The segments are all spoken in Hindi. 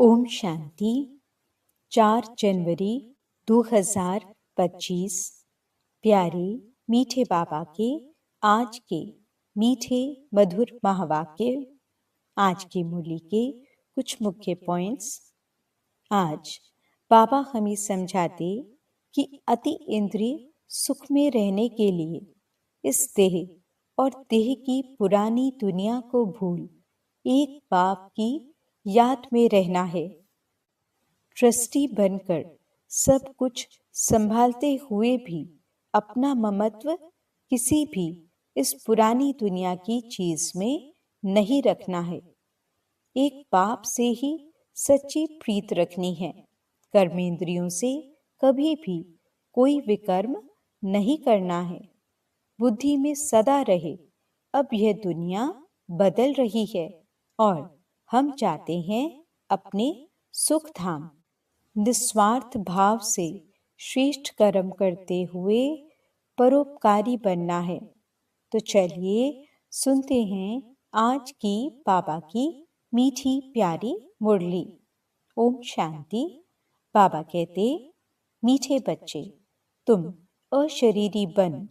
ओम शांति। 4 जनवरी 2025। प्यारे मीठे बाबा के आज के मीठे मधुर महावाक्य। आज की मुरली के कुछ मुख्य पॉइंट्स। आज बाबा हमें समझाते कि अति इंद्रिय सुख में रहने के लिए इस देह और देह की पुरानी दुनिया को भूल एक बाप की याद में रहना है। ट्रस्टी बनकर सब कुछ संभालते हुए भी अपना ममत्व किसी भी इस पुरानी दुनिया की चीज में नहीं रखना है। एक बाप से ही सच्ची प्रीत रखनी है। कर्मेंद्रियों से कभी भी कोई विकर्म नहीं करना है। बुद्धि में सदा रहे अब यह दुनिया बदल रही है और हम चाहते हैं अपने सुख धाम। निस्वार्थ भाव से श्रेष्ठ कर्म करते हुए परोपकारी बनना है। तो चलिए सुनते हैं आज की बाबा की मीठी प्यारी मुरली। ओम शांति। बाबा कहते, मीठे बच्चे, तुम अशरीरी बन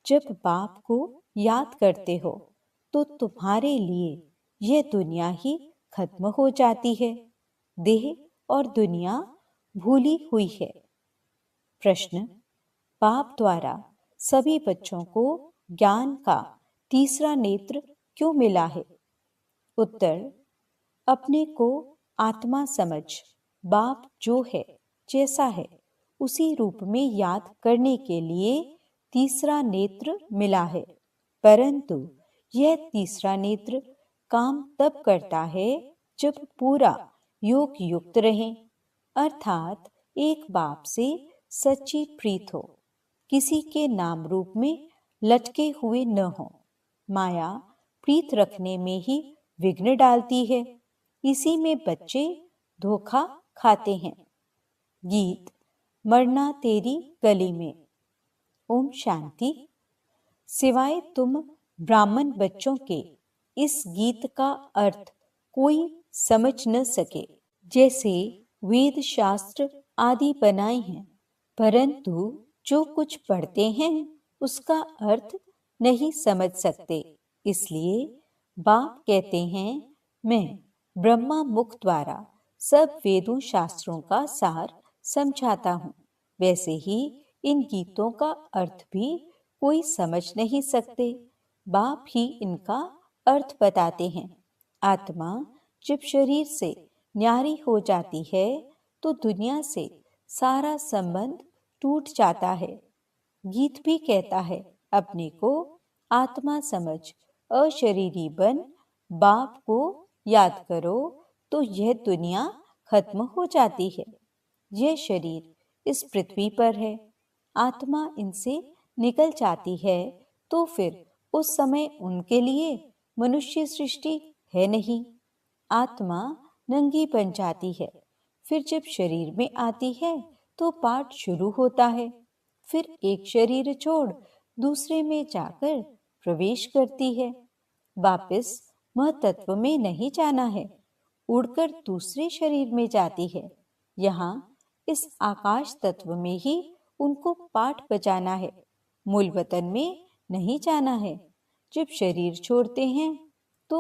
जब बाप को याद करते हो तो तुम्हारे लिए यह दुनिया ही खत्म हो जाती है। देह और दुनिया भूली हुई है। प्रश्न, बाप द्वारा सभी बच्चों को ज्ञान का तीसरा नेत्र क्यों मिला है? उत्तर, अपने को आत्मा समझ बाप जो है जैसा है उसी रूप में याद करने के लिए तीसरा नेत्र मिला है। परंतु यह तीसरा नेत्र काम तब करता है जब पूरा योग युक्त रहे, अर्थात एक बाप से सच्ची प्रीत हो, किसी के नाम रूप में लटके हुए न हो। माया प्रीत रखने में ही विघ्न डालती है। इसी में बच्चे धोखा खाते हैं। गीत, मरना तेरी गली में। ओम शांति। सिवाय तुम ब्राह्मण बच्चों के इस गीत का अर्थ कोई समझ न सके। जैसे वेद शास्त्र आदि बनाए हैं, परंतु जो कुछ पढ़ते हैं उसका अर्थ नहीं समझ सकते। इसलिए बाप कहते हैं, मैं ब्रह्मा मुख द्वारा सब वेदों शास्त्रों का सार समझाता हूँ। वैसे ही इन गीतों का अर्थ भी कोई समझ नहीं सकते। बाप ही इनका अर्थ बताते हैं। आत्मा जब शरीर से न्यारी हो जाती है तो दुनिया से सारा संबंध टूट जाता है। गीत भी कहता है, अपने को आत्मा समझ अशरीरी बन बाप को याद करो तो यह दुनिया खत्म हो जाती है। यह शरीर इस पृथ्वी पर है, आत्मा इनसे निकल जाती है तो फिर उस समय उनके लिए मनुष्य सृष्टि है नहीं। आत्मा नंगी बन जाती है। फिर जब शरीर में आती है तो पाठ शुरू होता है। फिर एक शरीर छोड़ दूसरे में जाकर प्रवेश करती है। वापस महतत्व में नहीं जाना है, उड़कर दूसरे शरीर में जाती है। यहाँ इस आकाश तत्व में ही उनको पाठ बजाना है, मूल वतन में नहीं जाना है। जब शरीर छोड़ते हैं तो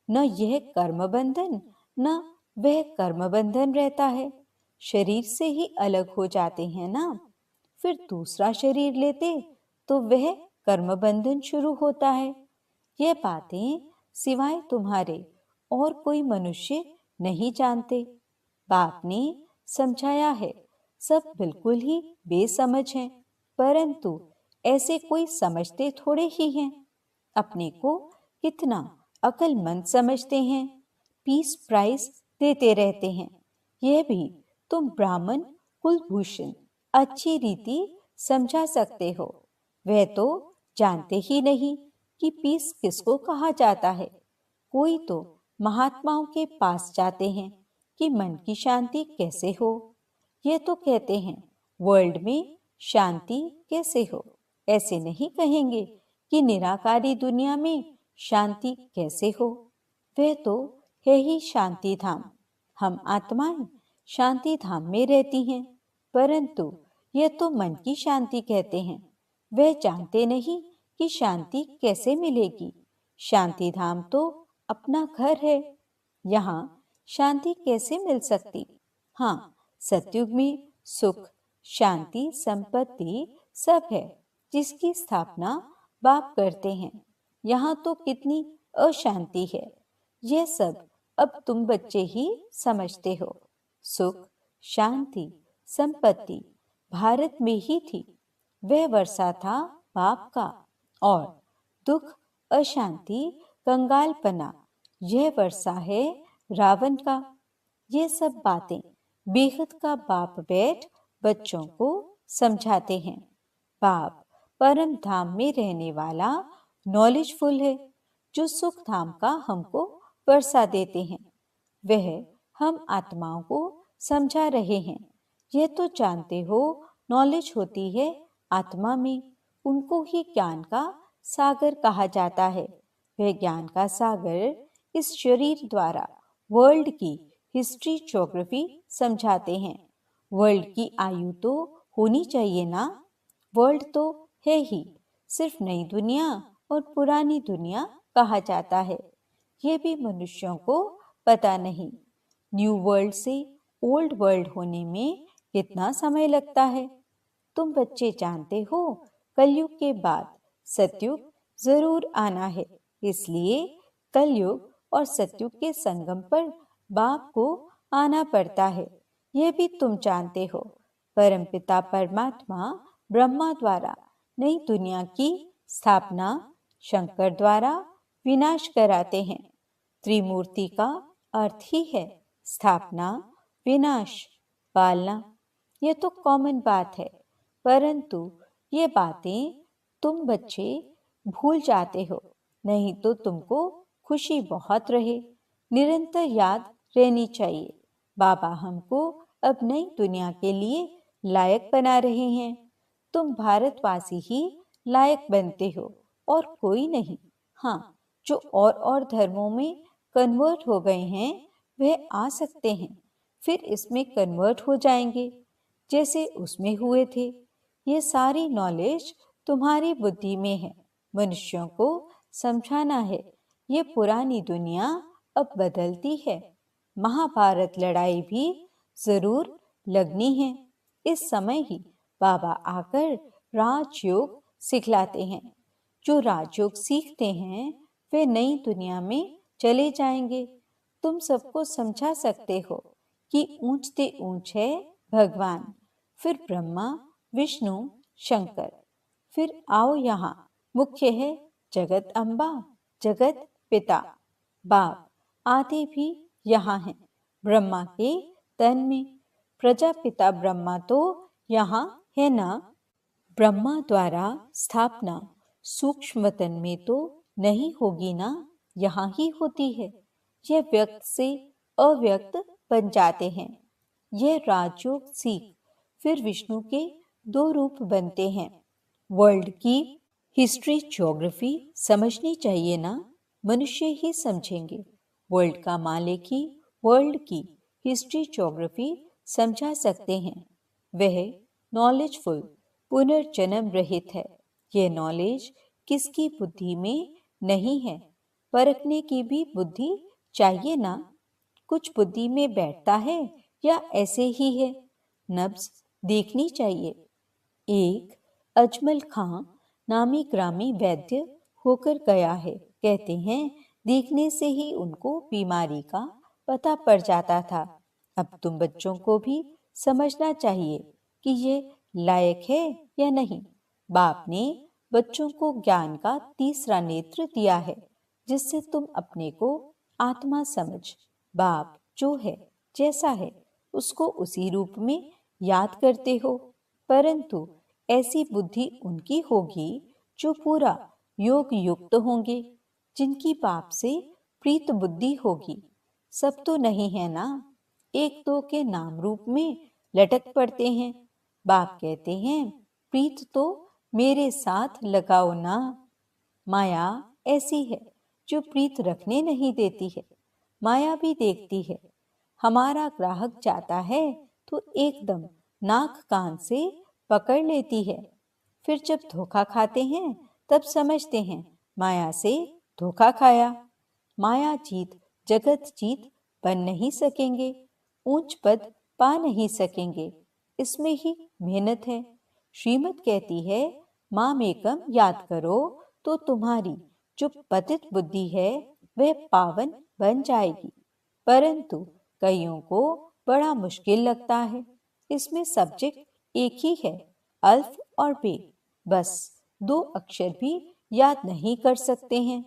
न यह कर्म बंधन न वह कर्म बंधन रहता है। शरीर से ही अलग हो जाते हैं ना। फिर दूसरा शरीर लेते तो वह कर्म बंधन शुरू होता है। यह बातें सिवाय तुम्हारे और कोई मनुष्य नहीं जानते। बाप ने समझाया है, सब बिल्कुल ही बेसमझ हैं, परंतु ऐसे कोई समझते थोड़े ही हैं। अपने को कितना अक्लमंद समझते हैं, पीस प्राइज देते रहते हैं। यह भी तुम ब्राह्मण कुलभूषण अच्छी रीति समझा सकते हो। वह तो जानते ही नहीं कि पीस किसको कहा जाता है। कोई तो महात्माओं के पास जाते हैं कि मन की शांति कैसे हो। यह तो कहते हैं वर्ल्ड में शांति कैसे हो। ऐसे नहीं कहेंगे कि निराकारी दुनिया में शांति कैसे हो। वह तो है ही शांति धाम। हम आत्माएं शांति धाम में रहती हैं, परंतु यह तो मन की शांति कहते हैं। वह जानते नहीं कि शांति कैसे मिलेगी। शांति धाम तो अपना घर है, यहाँ शांति कैसे मिल सकती। हाँ, सतयुग में सुख, शांति, संपत्ति सब है, जिसकी स्थापना बाप करते हैं। यहाँ तो कितनी अशांति है। यह सब अब तुम बच्चे ही समझते हो। सुख, शांति, संपत्ति भारत में ही थी। वह वर्षा था बाप का, और दुख, अशांति, कंगालपना यह वर्षा है रावण का। ये सब बातें बेहद का बाप बैठ बच्चों को समझाते हैं। बाप परम धाम में रहने वाला नॉलेजफुल है, जो सुख धाम का हमको वर्षा देते हैं। वह हम आत्माओं को समझा रहे हैं। यह तो जानते हो नॉलेज होती है आत्मा में, उनको ही ज्ञान का सागर कहा जाता है। वह ज्ञान का सागर इस शरीर द्वारा वर्ल्ड की हिस्ट्री, ज्योग्राफी समझाते हैं। वर्ल्ड की आयु तो होनी चाहिए ना। वर्ल्ड तो है ही, सिर्फ नई दुनिया और पुरानी दुनिया कहा जाता है। यह भी मनुष्यों को पता नहीं। न्यू वर्ल्ड से ओल्ड वर्ल्ड होने में कितना समय लगता है। तुम बच्चे जानते हो कलयुग के बाद सतयुग जरूर आना है। इसलिए कलयुग और सतयुग के संगम पर बाप को आना पड़ता है। यह भी तुम जानते हो। परमपिता परमात्मा ब्रह्मा द्वारा नई दुनिया की स्थापना शंकर द्वारा विनाश कराते हैं। त्रिमूर्ति का अर्थ ही है स्थापना, विनाश, पालना। यह तो कॉमन बात है, परंतु ये बातें तुम बच्चे भूल जाते हो। नहीं तो तुमको खुशी बहुत रहे, निरंतर याद रहनी चाहिए। बाबा हमको अब नई दुनिया के लिए लायक बना रहे हैं। तुम भारतवासी ही लायक बनते हो और कोई नहीं। हाँ, जो और धर्मों में कन्वर्ट हो गए हैं वह आ सकते हैं, फिर इसमें कन्वर्ट हो जाएंगे जैसे उसमें हुए थे। ये सारी नॉलेज तुम्हारी बुद्धि में है। मनुष्यों को समझाना है ये पुरानी दुनिया अब बदलती है। महाभारत लड़ाई भी जरूर लगनी है। इस समय ही बाबा आकर राजयोग सिखलाते हैं। जो राजयोग सीखते हैं वे नई दुनिया में चले जाएंगे। तुम सबको समझा सकते हो कि ऊंचते ऊंच है भगवान, फिर ब्रह्मा, विष्णु, शंकर, फिर आओ यहाँ मुख्य है जगत अम्बा, जगत पिता, बाप आदि भी यहाँ हैं। ब्रह्मा के तन में प्रजापिता ब्रह्मा तो यहाँ है ना। ब्रह्मा द्वारा स्थापना सूक्ष्म तन में तो नहीं होगी ना, यहाँ ही होती है। यह व्यक्त से अव्यक्त बन जाते हैं। यह राजयोग सीख फिर विष्णु के 2 रूप बनते हैं। वर्ल्ड की हिस्ट्री, ज्योग्राफी समझनी चाहिए ना। मनुष्य ही समझेंगे। वर्ल्ड का मालिक ही वर्ल्ड की हिस्ट्री, ज्योग्राफी समझा सकते हैं। वह नॉलेजफुल, पुनर्जन्म रहित है। यह नॉलेज किसकी बुद्धि में नहीं है। परखने की भी बुद्धि चाहिए ना। कुछ बुद्धि में बैठता है या ऐसे ही है। नब्ज देखनी चाहिए। एक अजमल खां नामी ग्रामी वैद्य होकर गया है। कहते हैं देखने से ही उनको बीमारी का पता पड़ जाता था। अब तुम बच्चों को भी समझना चाहिए कि ये लायक है या नहीं। बाप ने बच्चों को ज्ञान का तीसरा नेत्र दिया है, जिससे तुम अपने को आत्मा समझ। बाप जो है, जैसा है, उसको उसी रूप में याद करते हो। परंतु ऐसी बुद्धि उनकी होगी जो पूरा योग युक्त होंगे, जिनकी बाप से प्रीत बुद्धि होगी। सब तो नहीं है ना, एक दो के नाम रूप में लटक पड़ते हैं। बाप कहते हैं प्रीत तो मेरे साथ लगाओ ना। माया ऐसी है जो प्रीत रखने नहीं देती है। माया भी देखती है, हमारा ग्राहक जाता है तो एकदम नाक कान से पकड़ लेती है। फिर जब धोखा खाते हैं तब समझते हैं माया से धोखा खाया। माया जीत जगत जीत बन नहीं सकेंगे, ऊंच पद पा नहीं सकेंगे, इसमें ही मेहनत है। श्रीमत कहती है मामेकम याद करो तो तुम्हारी जो पतित बुद्धि है वह पावन बन जाएगी। परंतु कईयों को बड़ा मुश्किल लगता है। इसमें सब्जेक्ट एक ही है, अल्फ और बे, बस दो अक्षर भी याद नहीं कर सकते हैं।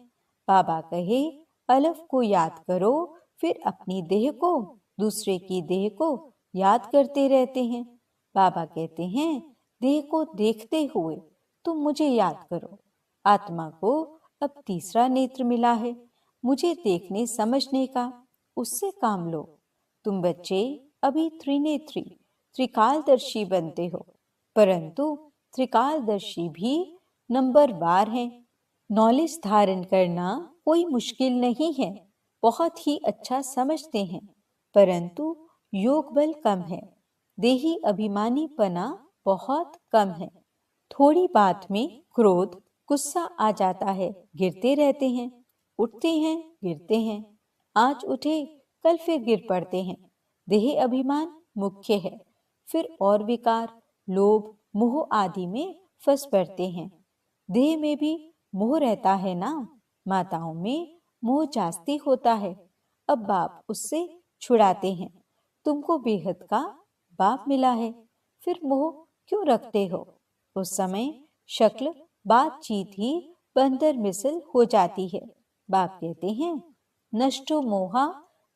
बाबा कहे अलफ को याद करो, फिर अपनी देह को, दूसरे की देह को याद करते रहते हैं। बाबा कहते हैं देह को देखते हुए तुम मुझे याद करो। आत्मा को अब तीसरा नेत्र मिला है, मुझे देखने समझने का, उससे काम लो। तुम बच्चे अभी त्रिनेत्री त्रिकालदर्शी बनते हो, परंतु त्रिकालदर्शी भी नंबरवार हैं। नॉलेज धारण करना कोई मुश्किल नहीं है, बहुत ही अच्छा समझते हैं, परंतु योग बल कम है, देही अभिमानीपना बहुत कम है। थोड़ी बात में क्रोध गुस्सा आ जाता है, गिरते रहते हैं, उठते हैं गिरते हैं, आज उठे कल फिर गिर पड़ते हैं। देह अभिमान मुख्य है, फिर और विकार लोभ मोह आदि में फंस पड़ते हैं। देह में भी मोह रहता है ना, माताओं में मोह जास्ती होता है, अब बाप उससे छुड़ाते हैं। तुमको बेहद का बाप मिला है, फिर मोह क्यों रखते हो? उस समय शक्ल बातचीत ही बंदर मिसल हो जाती है। बाप कहते हैं नष्टो मोहा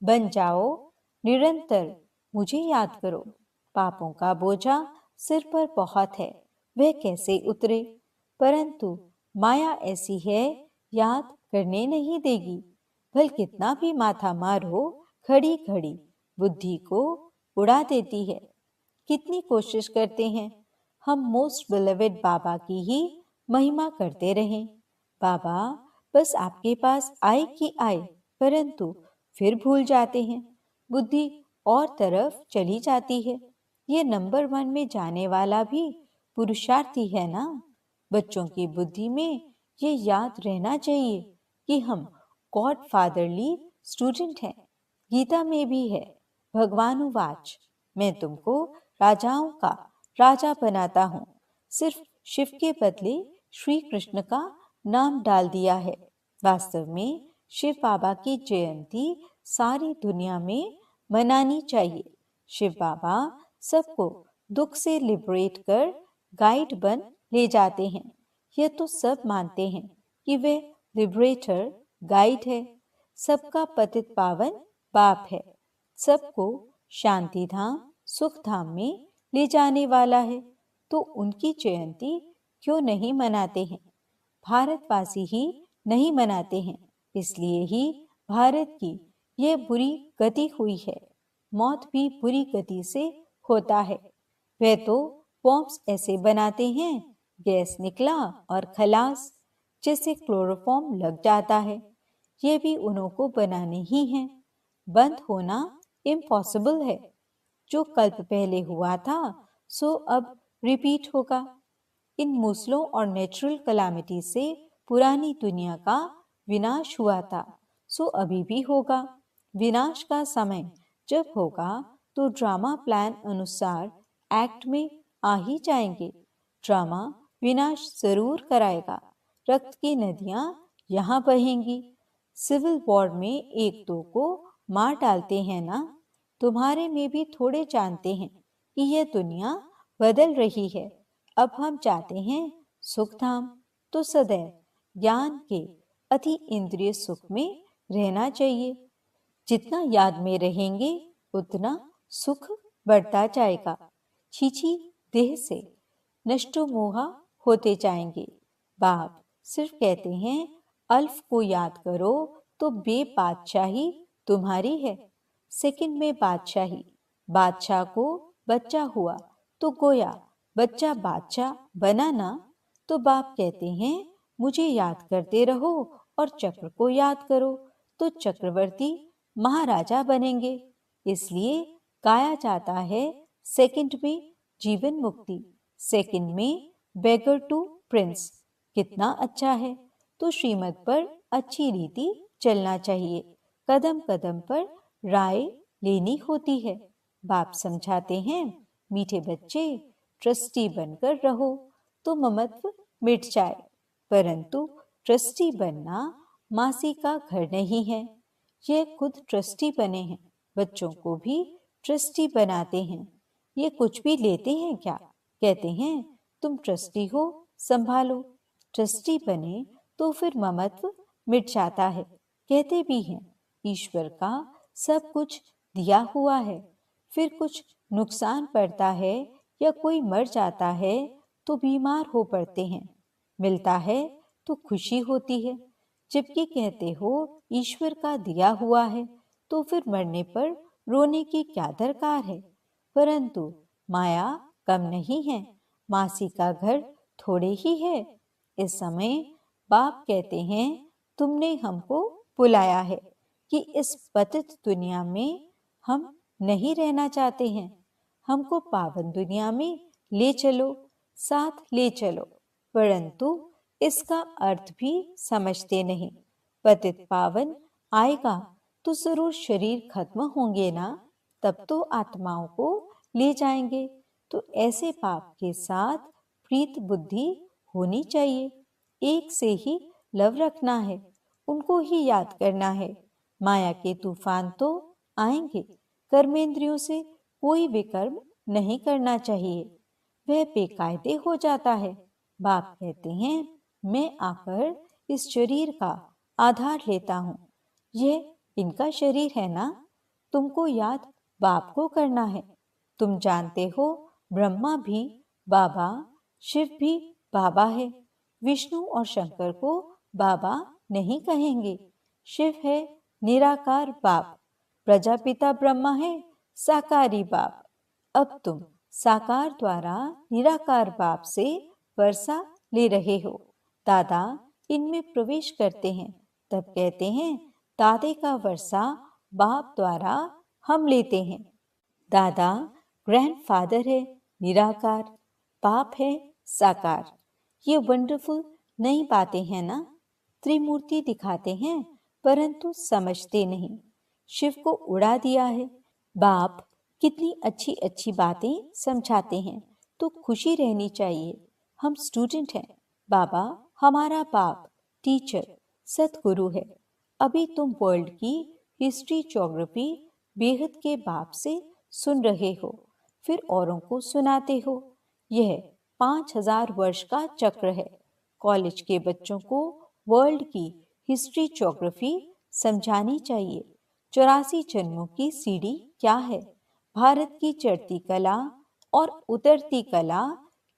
बन जाओ, निरंतर मुझे याद करो। पापों का बोझा सिर पर बहुत है, वह कैसे उतरे? परंतु माया ऐसी है, याद करने नहीं देगी। भल कितना भी माथा मारो, खड़ी खड़ी बुद्धि को उड़ा देती है। कितनी कोशिश करते हैं हम मोस्ट बिलीवेड बाबा की ही महिमा करते रहें। बाबा बस आपके पास आए कि आए, परंतु फिर भूल जाते हैं, बुद्धि और तरफ चली जाती है। ये नंबर 1 में जाने वाला भी पुरुषार्थी है ना। बच्चों की बुद्धि में ये याद रहना चाहिए कि हम गॉड फादरली स्टूडेंट हैं। गीता में भी है, भगवानुवाच, मैं तुमको राजाओं का राजा बनाता हूँ। सिर्फ शिव के बदले श्री कृष्ण का नाम डाल दिया है। वास्तव में शिव बाबा की जयंती सारी दुनिया में मनानी चाहिए। शिव बाबा सबको दुख से लिबरेट कर गाइड बन ले जाते हैं। यह तो सब मानते हैं कि वे लिबरेटर गाइड है। सबका पतित पावन बाप है, सबको शांति धाम सुख धाम में ले जाने वाला है, तो उनकी जयंती क्यों नहीं मनाते हैं? भारतवासी ही नहीं मनाते हैं, इसलिए ही भारत की यह बुरी गति हुई है। मौत भी बुरी गति से होता है। वे तो बॉम्ब्स ऐसे बनाते हैं, गैस निकला और खलास, जैसे क्लोरोफॉर्म लग जाता है। ये भी उन्हों को बनाने ही हैं। बंद होना इम्पॉसिबल है। जो कल्प पहले हुआ था सो अब रिपीट होगा। इन मूसलों और नेचुरल कलामिटी से पुरानी दुनिया का विनाश हुआ था, सो अभी भी होगा। विनाश का समय जब होगा तो ड्रामा प्लान अनुसार एक्ट में आ ही जाएंगे। ड्रामा विनाश जरूर कराएगा। रक्त की नदियां यहाँ बहेंगी। सिविल वॉर में एक दो को मार डालते हैं ना। तुम्हारे में भी थोड़े जानते हैं कि यह दुनिया बदल रही है। अब हम चाहते हैं सुख धाम, तो सदैव ज्ञान के अति इंद्रिय सुख में रहना चाहिए। जितना याद में रहेंगे उतना सुख बढ़ता जाएगा। छीछी देह से नष्टो मोहा होते जाएंगे। बाप सिर्फ कहते हैं अल्फ को याद करो तो बे बादशाही तुम्हारी है। सेकंड में बादशाही, बादशाह को बच्चा हुआ तो गोया बच्चा बादशाह बना ना। तो बाप कहते हैं मुझे याद करते रहो और चक्र को याद करो तो चक्रवर्ती महाराजा बनेंगे। इसलिए गाया जाता है सेकंड में जीवन मुक्ति, सेकंड में बेगर टू प्रिंस। कितना अच्छा है। तो श्रीमत पर अच्छी रीति चलना चाहिए, कदम कदम पर राय लेनी होती है। बाप समझाते हैं, मीठे बच्चे ट्रस्टी बनकर रहो तो ममत्व मिट जाए, परंतु ट्रस्टी बनना मासी का घर नहीं है। यह खुद ट्रस्टी बने हैं, बच्चों को भी ट्रस्टी बनाते हैं। ये कुछ भी लेते हैं क्या? कहते हैं तुम ट्रस्टी हो, संभालो। ट्रस्टी बने तो फिर ममत्व मिट जाता है। कहते भी हैं ईश्वर का सब कुछ दिया हुआ है, फिर कुछ नुकसान पड़ता है या कोई मर जाता है तो बीमार हो पड़ते हैं, मिलता है तो खुशी होती है। जबकि कहते हो ईश्वर का दिया हुआ है तो फिर मरने पर रोने की क्या दरकार है। परंतु माया कम नहीं है, मासी का घर थोड़े ही है। इस समय बाप कहते हैं तुमने हमको बुलाया है कि इस पतित दुनिया में हम नहीं रहना चाहते हैं, हमको पावन दुनिया में ले चलो, साथ ले चलो। परंतु इसका अर्थ भी समझते नहीं। पतित पावन आएगा तो जरूर शरीर खत्म होंगे ना, तब तो आत्माओं को ले जाएंगे। तो ऐसे पाप के साथ प्रीत बुद्धि होनी चाहिए, एक से ही लव रखना है, उनको ही याद करना है। माया के तूफान तो आएंगे, कर्मेंद्रियों से कोई विकर्म नहीं करना चाहिए, वह बेकायदे हो जाता है। बाप कहते हैं मैं आकर इस शरीर का आधार लेता हूँ, यह इनका शरीर है ना, तुमको याद बाप को करना है। तुम जानते हो ब्रह्मा भी बाबा, शिव भी बाबा है। विष्णु और शंकर को बाबा नहीं कहेंगे। शिव है निराकार बाप, प्रजापिता ब्रह्मा है साकारी बाप। अब तुम साकार द्वारा निराकार बाप से वर्षा ले रहे हो। दादा इनमें प्रवेश करते हैं, तब कहते हैं दादे का वर्षा बाप द्वारा हम लेते हैं। दादा ग्रैंडफादर है निराकार, बाप है साकार। ये वंडरफुल नई बातें हैं ना। त्रिमूर्ति दिखाते हैं परंतु समझते नहीं। शिव को उड़ा दिया है। बाप कितनी अच्छी अच्छी बातें समझाते हैं, तो खुशी रहनी चाहिए। हम स्टूडेंट हैं, बाबा हमारा बाप टीचर सतगुरु है। अभी तुम वर्ल्ड की हिस्ट्री ज्योग्राफी बेहद के बाप से सुन रहे हो, फिर औरों को सुनाते हो। यह 5000 वर्ष का चक्र है। कॉलेज के बच्चों को वर्ल्ड की हिस्ट्री ज्योग्राफी समझानी चाहिए। 84 जन्मों की सीढ़ी क्या है, भारत की चढ़ती कला और उतरती कला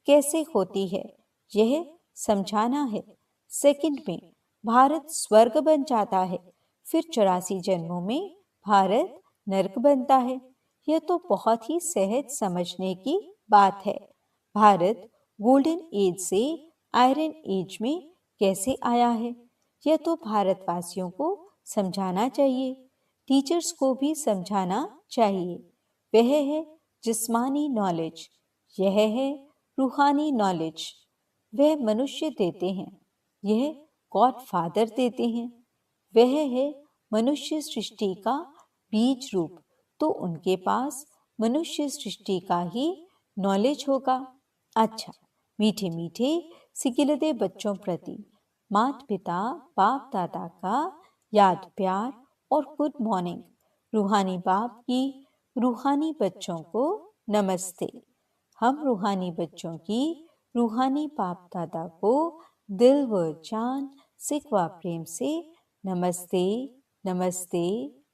कैसे होती है, यह समझाना है। सेकंड में भारत स्वर्ग बन जाता है, फिर 84 जन्मों में भारत नरक बनता है। यह तो बहुत ही सहज समझने की बात है। भारत गोल्डन एज से आयरन एज में कैसे आया है, यह तो भारतवासियों को समझाना चाहिए। टीचर्स को भी समझाना चाहिए। वह है जिस्मानी नॉलेज, यह है रूहानी नॉलेज। वह मनुष्य देते हैं, यह गॉड फादर देते हैं। वह है मनुष्य सृष्टि का बीज रूप, तो उनके पास मनुष्य सृष्टि का ही नॉलेज होगा। अच्छा, मीठे मीठे सिकिलदे बच्चों प्रति माता पिता बाप दादा का याद प्यार और गुड मॉर्निंग। रूहानी बाप की रूहानी बच्चों को नमस्ते। हम रूहानी बच्चों की रूहानी बाप दादा को दिल व जान सिकवा प्रेम से नमस्ते नमस्ते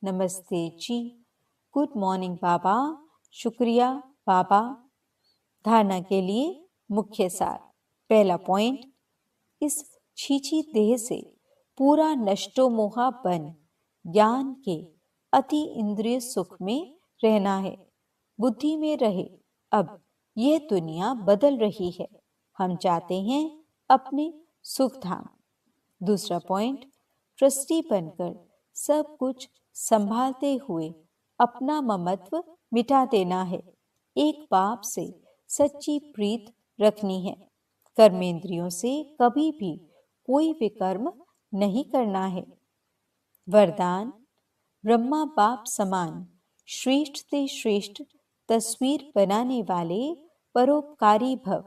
नमस्ते जी। गुड मॉर्निंग बाबा। शुक्रिया बाबा। धारणा के लिए मुख्य सार। पहला पॉइंट, इस छीछी देह से पूरा नष्टो मोहा बन ज्ञान के अति इंद्रिय सुख में रहना है। बुद्धि में रहे अब यह दुनिया बदल रही है, हम चाहते हैं अपने सुख धाम। दूसरा पॉइंट, ट्रस्टी बनकर सब कुछ संभालते हुए अपना ममत्व मिटा देना है। एक बाप से सच्ची प्रीत रखनी है। कर्मेंद्रियों से कभी भी कोई विकर्म नहीं करना है। वरदान: ब्रह्मा बाप समान श्रेष्ठ से श्रेष्ठ तस्वीर बनाने वाले परोपकारी भव।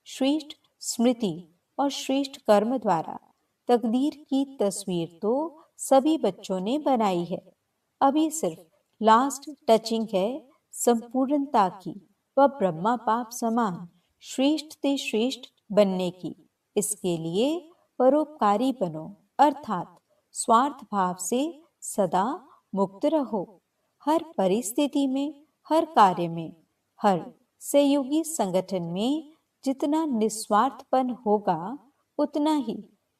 श्रेष्ठ स्मृति और श्रेष्ठ कर्म द्वारा तकदीर की तस्वीर तो सभी बच्चों ने बनाई है। अभी सिर्फ लास्ट टचिंग है संपूर्णता की व ब्रह्मा बाप समान श्रेष्ठ से श्रेष्ठ बनने की। इसके लिए परोपकारी बनो, अर्थात स्वार्थ भाव से सदा मुक्त रहो। हर परिस्थिति में, हर कार्य में, हर सहयोगी संगठन में जितना निस्वार्थपन होगा उतना ही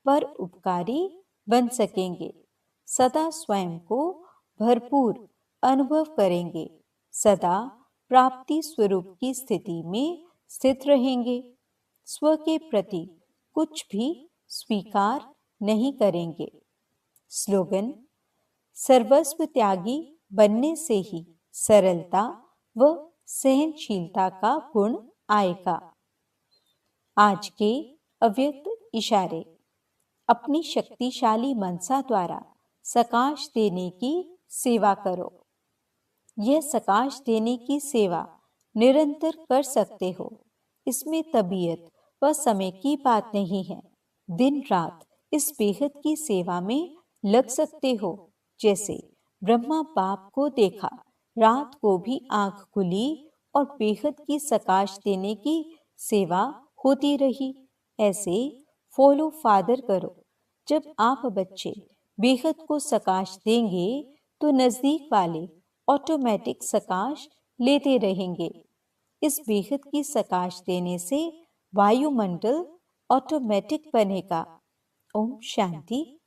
पर उपकारी बन सकेंगे। सदा स्वयं को भरपूर अनुभव करेंगे। सदा प्राप्ति स्वरूप की स्थिति में स्थित रहेंगे। स्व के प्रति कुछ भी स्वीकार नहीं करेंगे। स्लोगन: सर्वस्व त्यागी बनने से ही सरलता व सहनशीलता का गुण आएगा। आज के अव्यक्त इशारे: अपनी शक्तिशाली मनसा द्वारा सकाश देने की सेवा करो। यह सकाश देने की सेवा निरंतर कर सकते हो। इसमें तबीयत व समय की बात नहीं है। दिन रात इस बेहद की सेवा में लग सकते हो। जैसे ब्रह्मा बाप को देखा, रात को भी आंख खुली और बेहद की सकाश देने की सेवा होती रही। ऐसे फॉलो फादर करो। जब आप बच्चे बेहद को सकाश देंगे तो नजदीक वाले ऑटोमेटिक सकाश लेते रहेंगे। इस बेहद की सकाश देने से वायुमंडल ऑटोमेटिक बनेगा। ओम शांति।